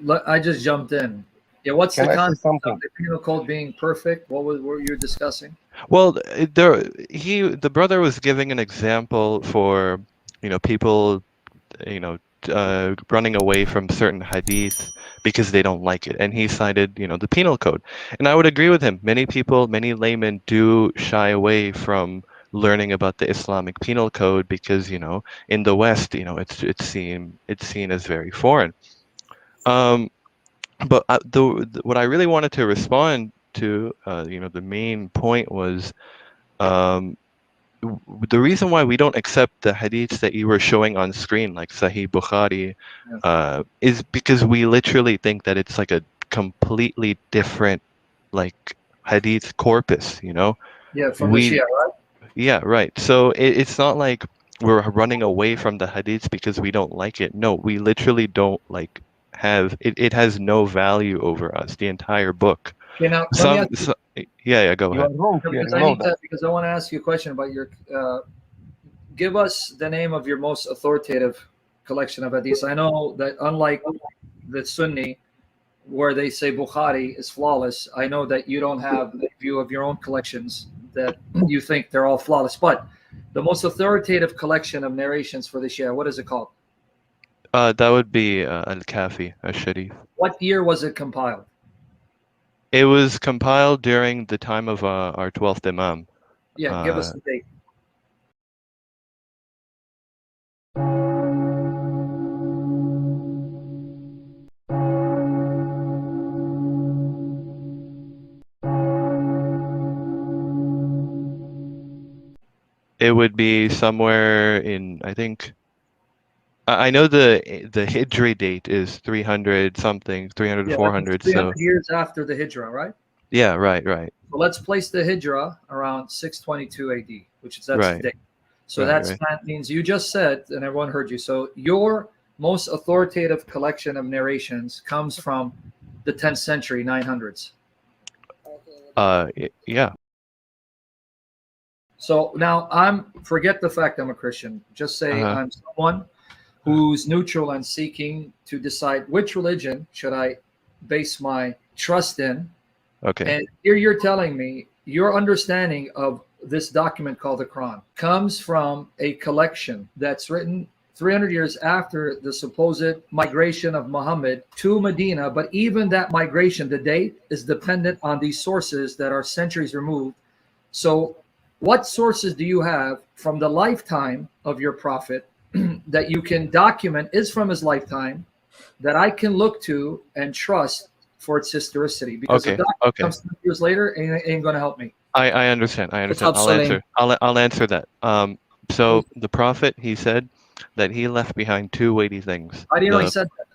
I just jumped in. Yeah, what's Can the I say concept of something? the penal code being perfect? What were you discussing? Well, the brother was giving an example for, people, running away from certain hadith because they don't like it, and he cited, the penal code, and I would agree with him. Many people, many laymen do shy away from learning about the Islamic penal code because, in the West, it's seen as very foreign. But what I really wanted to respond to, the main point was, um, the reason why we don't accept the hadiths that you were showing on screen, like Sahih Bukhari, Yes. is because we literally think that it's like a completely different, like, hadith corpus. Yeah, from the Shia, right? Yeah, right. So it's not like we're running away from the hadiths because we don't like it. No, we literally don't like have it. It has no value over us. The entire book. Okay, now let me ask you, Yeah, go You are ahead. wrong here. because You I know need that. to, because I want to ask you a question about your. Give us the name of your most authoritative collection of hadiths. I know that unlike the Sunni, where they say Bukhari is flawless, I know that you don't have a view of your own collections that you think they're all flawless. But the most authoritative collection of narrations for the Shia, what is it called? That would be Al-Kafi, Al-Sharif. What year was it compiled? It was compiled during the time of our 12th Imam. Yeah, give us the date. It would be somewhere in, I think, I know the Hijri date is 300 something, 300, Yeah, 400. 300 So years after the Hijrah, right? yeah, right, So let's place the Hijrah around 622 AD, which is that's the right, date. So right. that means you just said, and everyone heard you. So your most authoritative collection of narrations comes from the 10th century, 900s. Yeah. So now forget the fact I'm a Christian. Just say I'm someone who's neutral and seeking to decide which religion should I base my trust in. Okay. And here you're telling me your understanding of this document called the Quran comes from a collection that's written 300 years after the supposed migration of Muhammad to Medina. But even that migration, the date is dependent on these sources that are centuries removed. So what sources do you have from the lifetime of your prophet that you can document is from his lifetime that I can look to and trust for its historicity? Because the document comes 2 years later and it ain't going to help me. I understand. I'll answer that. So the prophet, he said that he left behind two weighty things. I didn't know he said that.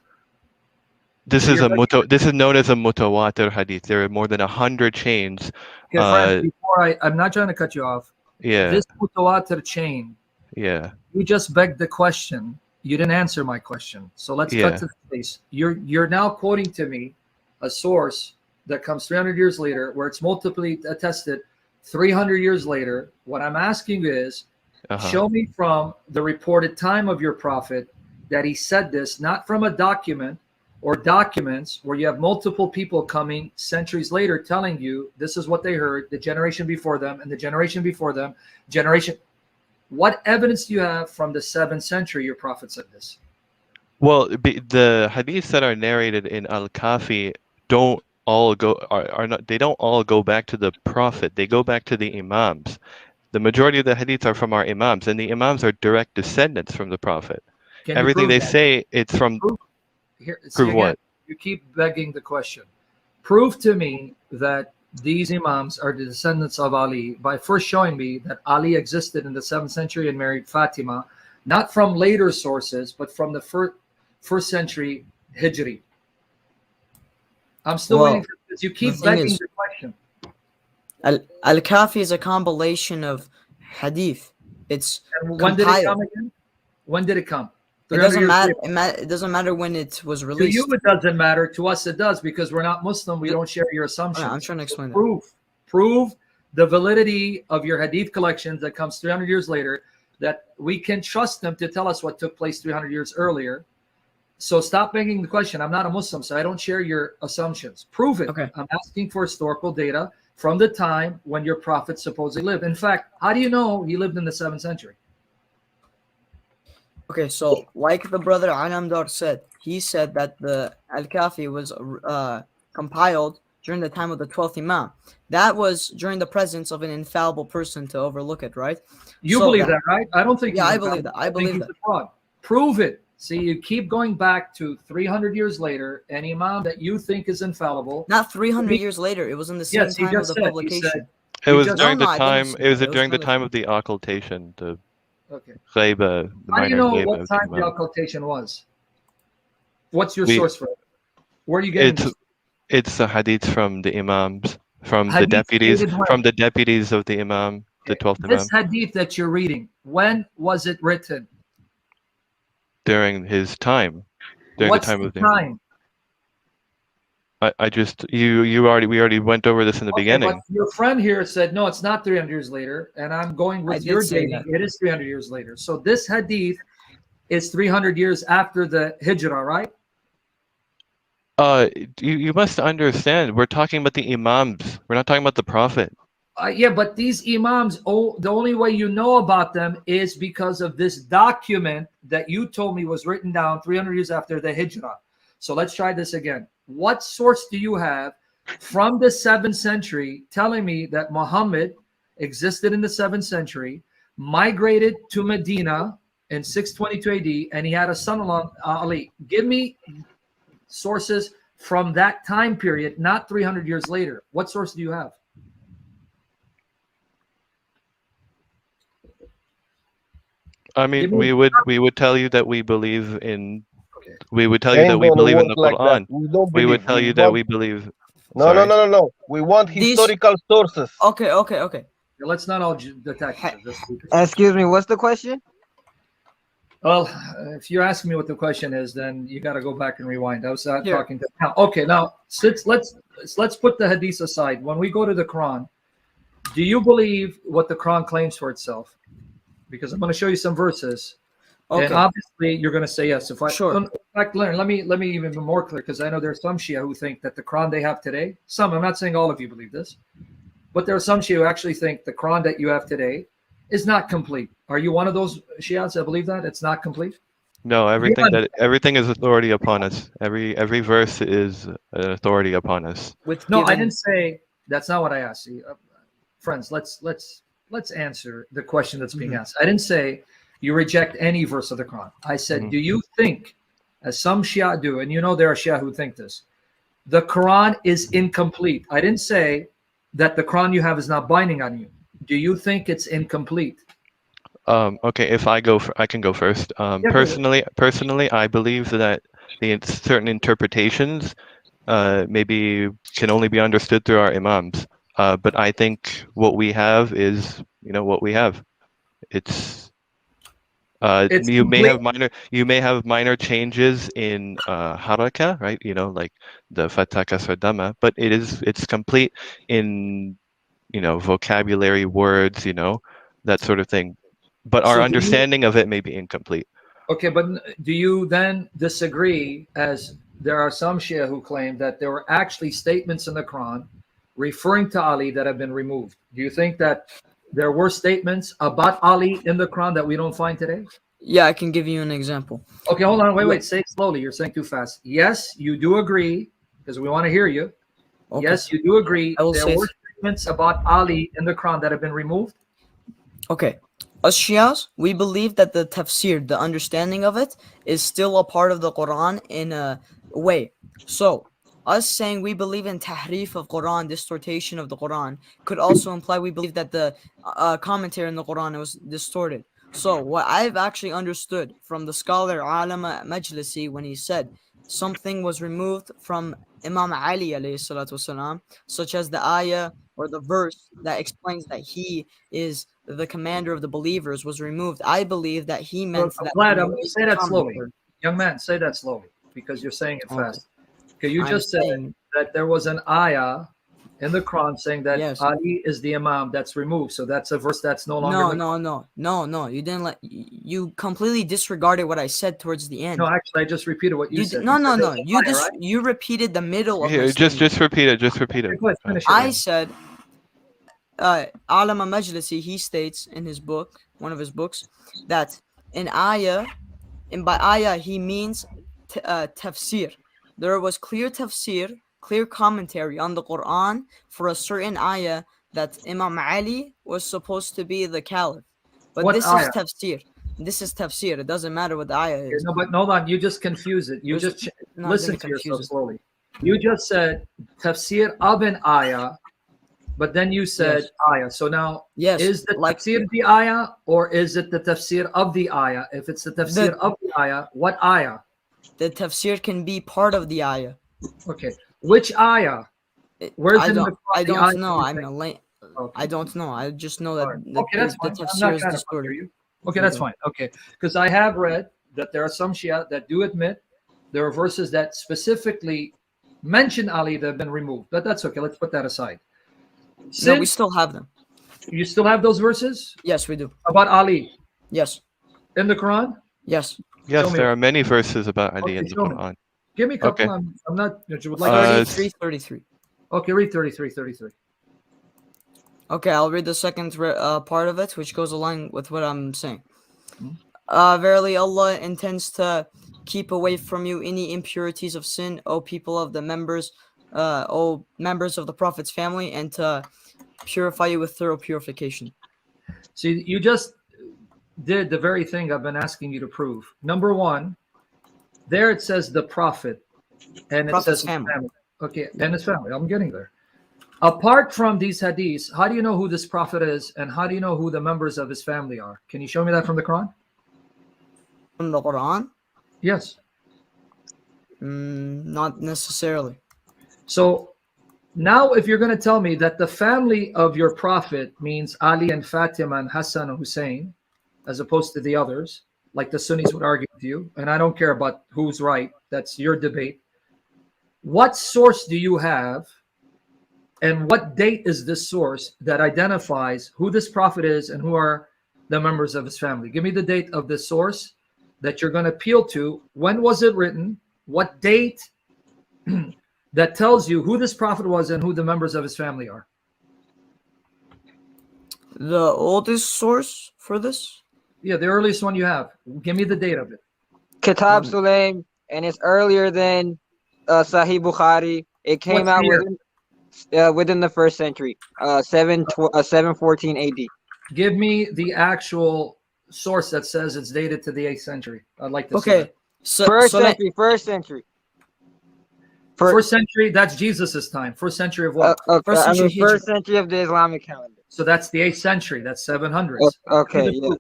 This is known as a mutawatir hadith. There are more than 100 chains. Okay, friend, before I'm not trying to cut you off. Yeah. This mutawatir chain. Yeah. You just begged the question. You didn't answer my question. So let's cut to the chase. You're now quoting to me a source that comes 300 years later, where it's multiply attested 300 years later. What I'm asking you is, show me from the reported time of your prophet that he said this, not from a document or documents where you have multiple people coming centuries later telling you this is what they heard, the generation before them and the generation before them, generation. What evidence do you have from the 7th century your prophet said this? Well, the hadiths that are narrated in Al-Kafi don't all they don't all go back to the prophet. They go back to the imams. The majority of the hadiths are from our imams, and the imams are direct descendants from the prophet. Everything they say, it's from. Prove what? You keep begging the question. Prove to me that these imams are the descendants of Ali by first showing me that Ali existed in the 7th century and married Fatima, not from later sources, but from the first century Hijri. I'm still waiting for this. You keep begging the question. Al-Kafi is a compilation of hadith. It's when did it come again? When did it come? It doesn't matter. It doesn't matter when it was released. To you, it doesn't matter. To us, it does, because we're not Muslim. We don't share your assumptions. I'm trying to explain Prove the validity of your hadith collections that comes 300 years later, that we can trust them to tell us what took place 300 years earlier. So stop making the question. I'm not a Muslim, so I don't share your assumptions. Prove it. Okay. I'm asking for historical data from the time when your prophet supposedly lived. In fact, how do you know he lived in the 7th century? Okay, so like the brother Anamdar said, he said that the Al-Kafi was compiled during the time of the 12th Imam. That was during the presence of an infallible person to overlook it, right? You So believe that, right? I don't think. Yeah, he's I believe that. I think believe he's that. a fraud. Prove it. See, you keep going back to 300 years later, an imam that you think is infallible. Not 300 years later. It was in the same Yes, he time of just the said. He publication. said. It was just- during No, the I didn't time. say It was that. It was during the from the- time of the occultation, the Okay. ghaiba, the How do you minor know ghaiba what of the time the imam. occultation was? What's your We- source for it? Where are you getting this? It's the hadiths from the imams, from the Hadith deputies, dated when? from the deputies of the imam, the 12th imam, This hadith that you're reading, when was it written? during his time, during What's the time the of the. time? I just we already went over this in the Okay, beginning. but your friend here said, no, it's not 300 years later. And I'm going I with did your say dating. that. It is 300 years later. So this hadith is 300 years after the hijrah, right? You must understand. We're talking about the imams. We're not talking about the prophet. Yeah, but these imams, the only way you know about them is because of this document that you told me was written down 300 years after the hijrah. So let's try this again. What source do you have from the 7th century telling me that Muhammad existed in the 7th century, migrated to Medina in 622 AD, and he had a son-in-law, Ali? Give me sources from that time period, not 300 years later. What source do you have? I mean, we would tell you that we believe in. Okay. We would tell you that Ain't we gonna believe in the work like that. Quran. We don't We would believe. tell We you that want- we believe. No, Sorry. no. We want These- historical sources. Okay. Let's not all attack each other. Excuse me, what's the question? Well, if you're asking me what the question is, then you got to go back and rewind. I was Here. talking to. Okay, now let's put the hadith aside. When we go to the Quran, do you believe what the Quran claims for itself? Because I'm going to show you some verses, and Okay. obviously you're going to say yes. If I Sure. in fact, let me even be more clear, because I know there's some Shia who think that the Quran they have today. Some, I'm not saying all of you believe this, but there are some Shia who actually think the Quran that you have today is not complete. Are you one of those Shias that believe that it's not complete? No, everything is authority upon us. Every verse is an authority upon us. No, I didn't say that's not what I asked. See, friends, let's answer the question that's being asked. I didn't say you reject any verse of the Quran. I said, do you think, as some Shia do, and you know there are Shia who think this, the Quran is incomplete? I didn't say that the Quran you have is not binding on you. Do you think it's incomplete? Okay, if I can go first. Personally, I believe that the certain interpretations maybe can only be understood through our imams. But I think what we have is, what we have. It's you may have minor changes in haraka, right? Like the fatha kasra dhamma, but it's complete in vocabulary, words, that sort of thing. But our understanding of it may be incomplete. Okay, but do you then disagree, as there are some Shia who claim that there were actually statements in the Quran referring to Ali that have been removed? Do you think that there were statements about Ali in the Quran that we don't find today? Yeah, I can give you an example. Okay, hold on. Wait. Say it slowly. You're saying too fast. Yes, you do agree, because we want to hear you. Okay. Yes, you do agree I will there say were statements about Ali in the Quran that have been removed? Okay. As Shias, we believe that the tafsir, the understanding of it, is still a part of the Quran in a way. So, us saying we believe in tahrif of Quran, distortion of the Quran, could also imply we believe that the commentary in the Quran was distorted. So, what I've actually understood from the scholar Alama Majlisi, when he said something was removed from Imam Ali alayhi salatu wasalam, such as the ayah or the verse that explains that he is the commander of the believers, was removed. I believe that he meant I'm that. glad. Say that slowly. Young man, say that slowly, because you're saying it Okay. fast. Okay, you I'm just said saying- that there was an ayah in the Quran saying that Yes. Ali is the Imam that's removed. So that's a verse that's no longer. No. You didn't let. You completely disregarded what I said towards the end. No, actually, I just repeated what you said. No. You said You there's a fire, right? you repeated the middle of my Here, statement. just repeat it. Just repeat Okay, it. go ahead, finish it. I said, Alama Majlisi, he states in his book, one of his books, that an ayah, and by ayah he means tafsir. There was clear tafsir, clear commentary on the Quran for a certain ayah that Imam Ali was supposed to be the caliph. But What this ayah? is tafsir. This is tafsir. It doesn't matter what the ayah is. No, but hold on. You just confuse it. You There's- just No, listen didn't to confuse yourself it. slowly. You just said tafsir of an ayah, but then you said Yes. ayah. So now, Yes, is the like- tafsir the ayah or is it the tafsir of the ayah? If it's the tafsir of the ayah, what ayah? The tafsir can be part of the ayah. Okay, which ayah? Where's I in the don't, Quran I the don't ayah know. you I'm think? a late. Okay. I don't know. I just know that All right. the, Okay, that's the fine. I'm tafsir not is trying to distorted. bother you. Okay, that's fine. Okay, because I have read that there are some Shia that do admit there are verses that specifically mention Ali that have been removed, but that's okay. Let's put that aside. No, we Since still have them. you still have those verses Yes, we do. about Ali Yes, in the Quran, yes. Yes, Show me. there are many verses about Ali Okay, in the show me. Quran. give me a couple. Okay. I'm not. You would like? Uh, 33. Okay, read 33. Okay, I'll read the second part of it, which goes along with what I'm saying. Mhm. Verily, Allah intends to keep away from you any impurities of sin, O people of the members, O members of the Prophet's family, and to purify you with thorough purification. See, you just did the very thing I've been asking you to prove. Number one, there it says the Prophet, and it Prophet's says his family. family. Okay, and his family. I'm getting there. Apart from these hadiths, how do you know who this Prophet is, and how do you know who the members of his family are? Can you show me that from the Quran? From the Quran? Yes. Not necessarily. So now, if you're going to tell me that the family of your Prophet means Ali and Fatima and Hassan and Hussein, as opposed to the others, like the Sunnis would argue with you, and I don't care about who's right, that's your debate. What source do you have, and what date is this source that identifies who this Prophet is and who are the members of his family? Give me the date of the source that you're going to appeal to. When was it written? What date? That tells you who this Prophet was and who the members of his family are. The oldest source for this? Yeah, the earliest one you have. Give me the date of it. Kitab Sulaim, and it's earlier than Sahih Bukhari. It came What's out the year? within the first century, 714 AD. Give me the actual source that says it's dated to the 8th century. I'd like to see Okay. that. So, First so century, first century. First century, that's Jesus's time. First century of what? First I mean, century first century of the Islamic calendar. So that's the 8th century. That's 700s. Okay, yeah.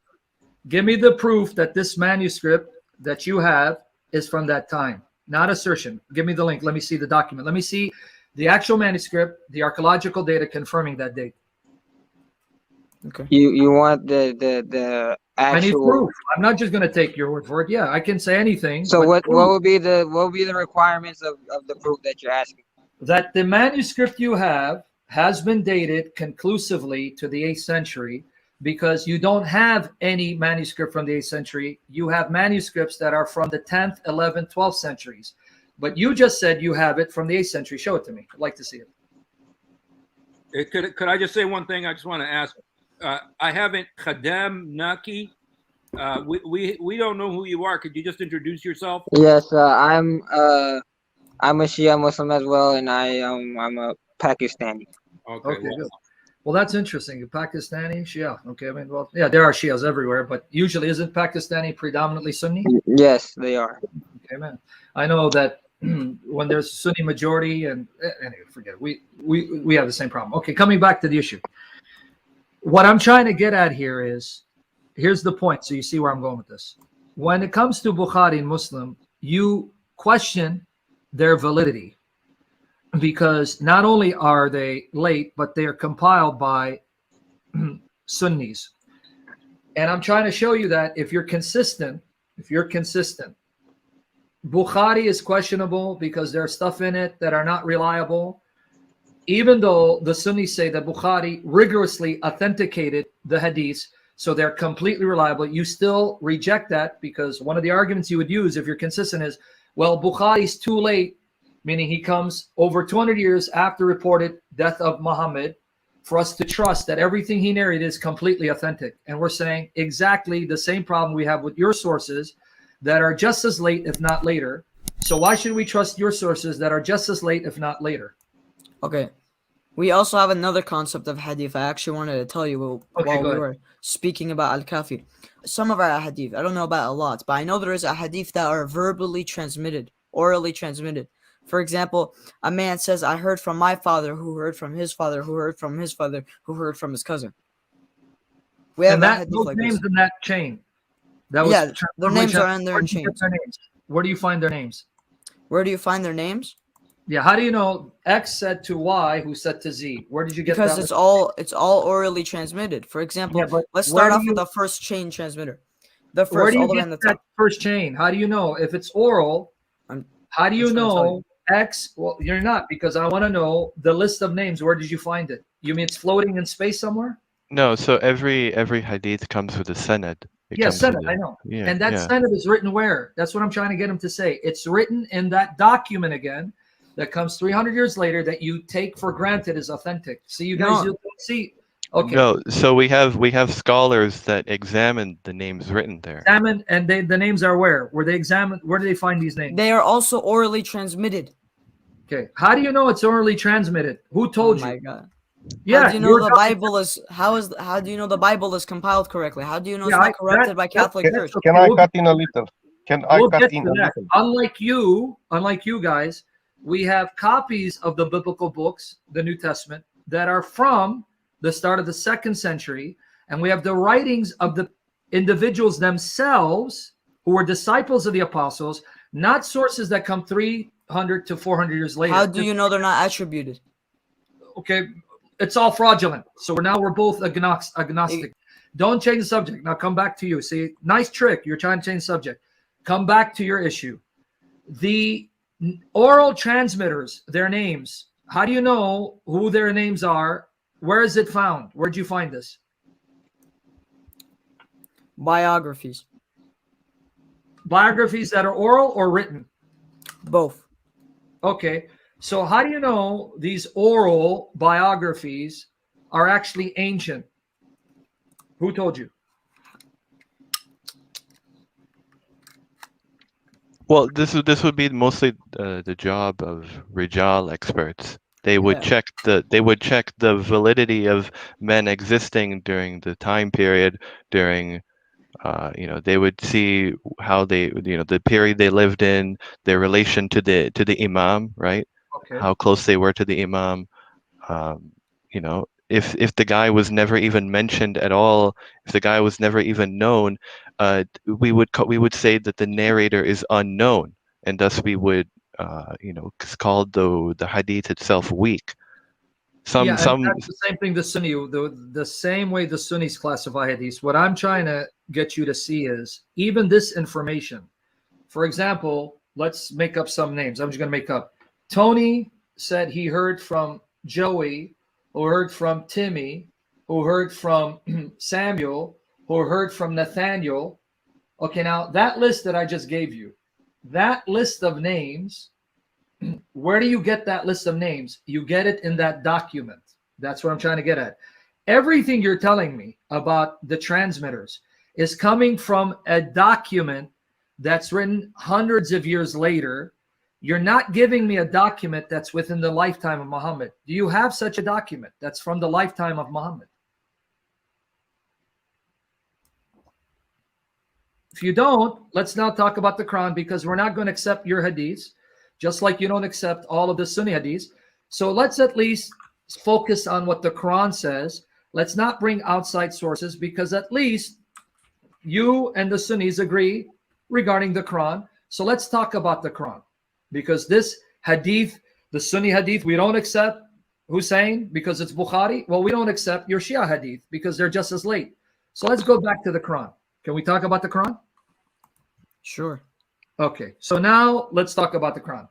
Give me the proof that this manuscript that you have is from that time. Not assertion. Give me the link. Let me see the document. Let me see the actual manuscript, the archaeological data confirming that date. Okay. You want the I need actual. proof. I'm not just going to take your word for it. Yeah, I can say anything. So but what would be the requirements of the proof that you're asking? that the manuscript you have has been dated conclusively to the 8th century, because you don't have any manuscript from the 8th century. You have manuscripts that are from the 10th, 11th, 12th centuries. But you just said you have it from the 8th century. Show it to me. I'd like to see it. Could I just say one thing? I just want to ask. I haven't Khadam Naki. We don't know who you are. Could you just introduce yourself? Yes, I'm a Shia Muslim as well, and I'm a Pakistani. Okay, good. Well, that's interesting. Pakistani Shia. Okay, I mean, well, yeah, there are Shias everywhere, but usually isn't Pakistani predominantly Sunni? Yes, they are. Okay, man. I know that when there's Sunni majority, and anyway, forget it. We have the same problem. Okay, coming back to the issue. What I'm trying to get at here is, here's the point, so you see where I'm going with this. When it comes to Bukhari and Muslim, you question their validity, because not only are they late, but they are compiled by Sunnis. And I'm trying to show you that if you're consistent, Bukhari is questionable because there's stuff in it that are not reliable. even though the Sunnis say that Bukhari rigorously authenticated the hadiths, so they're completely reliable, you still reject that because one of the arguments you would use if you're consistent is, well, Bukhari's too late, meaning he comes over 200 years after reported death of Muhammad, for us to trust that everything he narrated is completely authentic. And we're saying exactly the same problem we have with your sources that are just as late, if not later. So why should we trust your sources that are just as late, if not later? Okay. We also have another concept of hadith. I actually wanted to tell you while we were speaking about Al-Kafi. Some of our hadith, I don't know about a lot, but I know there is a hadith that are verbally transmitted, orally transmitted. For example, a man says, I heard from my father, who heard from his father, who heard from his father, who heard from his cousin. We have those like names in that chain. That was their names are in there in chains. Where do you find their names? Where do you find their names? Yeah, how do you know X said to Y, who said to Z? Where did you get that? Because it's all orally transmitted. For example, let's start off with the first chain transmitter. The first, where do you all the way get on the that top. first chain? How do you know if it's oral? How do you know X? Well, you're not, because I want to know the list of names. Where did you find it? You mean it's floating in space somewhere? No, so every hadith comes with a sanad. Sanad, I know. Yeah, and that sanad is written where? That's what I'm trying to get him to say. It's written in that document again that comes 300 years later that you take for granted is authentic. See, you guys don't see. Okay. No, so we have scholars that examine the names written there. Examine, and the names are where? Where they examine? Where do they find these names? They are also orally transmitted. Okay. How do you know it's orally transmitted? Who told you? Oh my God. Yeah. How do you know the Bible is how do you know the Bible is compiled correctly? How do you know it's not corrupted by Catholic Church? Can I cut in a little? Can I cut in a little? Unlike you guys, we have copies of the biblical books, the New Testament, that are from the start of the 2nd century, and we have the writings of the individuals themselves who were disciples of the apostles, not sources that come 300 to 400 years later. How do you know they're not attributed? Okay, it's all fraudulent. So we're both agnostic. Don't change the subject. Now come back to you. See, nice trick. You're trying to change the subject. Come back to your issue. The oral transmitters, their names. How do you know who their names are? Where is it found? Where'd you find this? Biographies. Biographies that are oral or written? Both. Okay. So how do you know these oral biographies are actually ancient? Who told you? Well, this would be mostly the job of Rijal experts. They would check the validity of men existing during the time period, during they would see how they, the period they lived in, their relation to the imam, right? Okay. How close they were to the imam. If the guy was never even mentioned at all, if the guy was never even known, we would say that the narrator is unknown, and thus we would call the hadith itself weak. That's the same thing the Sunni, the same way the Sunnis classify hadiths. What I'm trying to get you to see is even this information. For example, let's make up some names. I'm just going to make up. Tony said he heard from Joey, who heard from Timmy, who heard from Samuel, who heard from Nathaniel. Okay, now that list that I just gave you, that list of names, where do you get that list of names? You get it in that document. That's what I'm trying to get at. Everything you're telling me about the transmitters is coming from a document that's written hundreds of years later. You're not giving me a document that's within the lifetime of Muhammad. Do you have such a document that's from the lifetime of Muhammad? If you don't, let's now talk about the Quran, because we're not going to accept your hadiths, just like you don't accept all of the Sunni hadiths. So let's at least focus on what the Quran says. Let's not bring outside sources, because at least you and the Sunnis agree regarding the Quran. So let's talk about the Quran, because this hadith, the Sunni hadith, we don't accept Hussein because it's Bukhari. Well, we don't accept your Shia hadith because they're just as late. So let's go back to the Quran. Can we talk about the Quran? Sure. Okay, so now let's talk about the Quran.